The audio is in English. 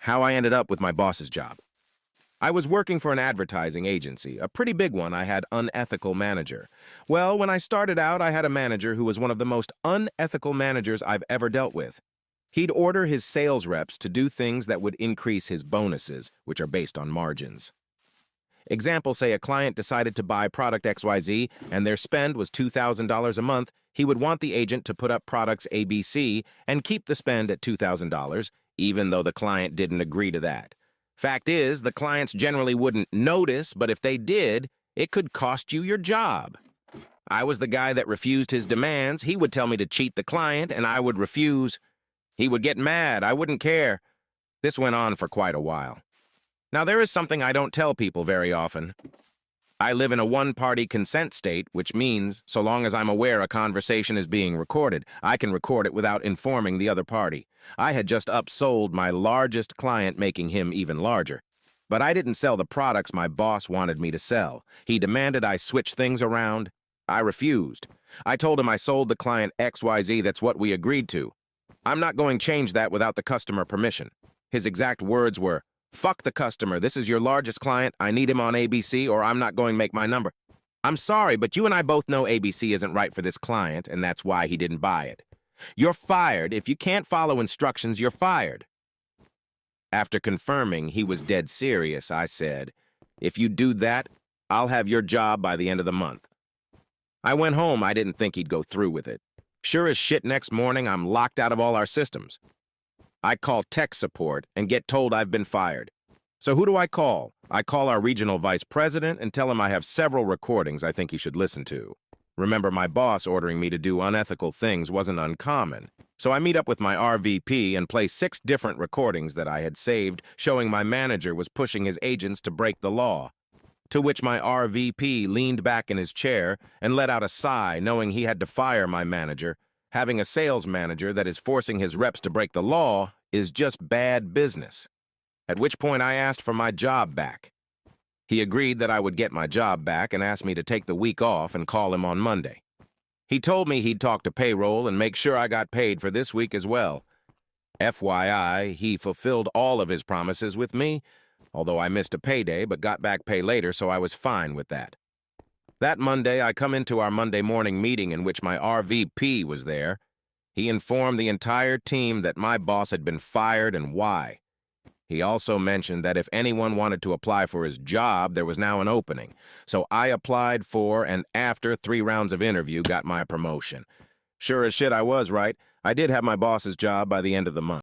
How I ended up with my boss's job. I was working for an advertising agency, a pretty big one. I had unethical manager. Well, when I started out, I had a manager who was one of the most unethical managers I've ever dealt with. He'd order his sales reps to do things that would increase his bonuses, which are based on margins. Example, say a client decided to buy product XYZ and their spend was $2,000 a month, he would want the agent to put up products ABC and keep the spend at $2,000, even though the client didn't agree to that. Fact is, the clients generally wouldn't notice, but if they did, it could cost you your job. I was the guy that refused his demands. He would tell me to cheat the client, and I would refuse. He would get mad. I wouldn't care. This went on for quite a while. Now, there is something I don't tell people very often. I live in a one-party consent state, which means, so long as I'm aware a conversation is being recorded, I can record it without informing the other party. I had just upsold my largest client, making him even larger. But I didn't sell the products my boss wanted me to sell. He demanded I switch things around. I refused. I told him I sold the client XYZ, that's what we agreed to. I'm not going to change that without the customer permission. His exact words were, "Fuck the customer, this is your largest client, I need him on ABC or I'm not going to make my number." I'm sorry, but you and I both know ABC isn't right for this client, and that's why he didn't buy it. You're fired. If you can't follow instructions, you're fired. After confirming he was dead serious, I said, "If you do that, I'll have your job by the end of the month." I went home. I didn't think he'd go through with it. Sure as shit, next morning, I'm locked out of all our systems. I call tech support and get told I've been fired. So who do I call? I call our regional vice president and tell him I have several recordings I think he should listen to. Remember, my boss ordering me to do unethical things wasn't uncommon. So I meet up with my RVP and play 6 different recordings that I had saved showing my manager was pushing his agents to break the law. To which my RVP leaned back in his chair and let out a sigh, knowing he had to fire my manager. Having a sales manager that is forcing his reps to break the law is just bad business. At which point I asked for my job back. He agreed that I would get my job back and asked me to take the week off and call him on Monday. He told me he'd talk to payroll and make sure I got paid for this week as well. FYI, he fulfilled all of his promises with me, although I missed a payday but got back pay later, so I was fine with that. That Monday, I come into our Monday morning meeting in which my RVP was there. He informed the entire team that my boss had been fired and why. He also mentioned that if anyone wanted to apply for his job, there was now an opening. So I applied for, and after 3 rounds of interview, got my promotion. Sure as shit I was right. I did have my boss's job by the end of the month.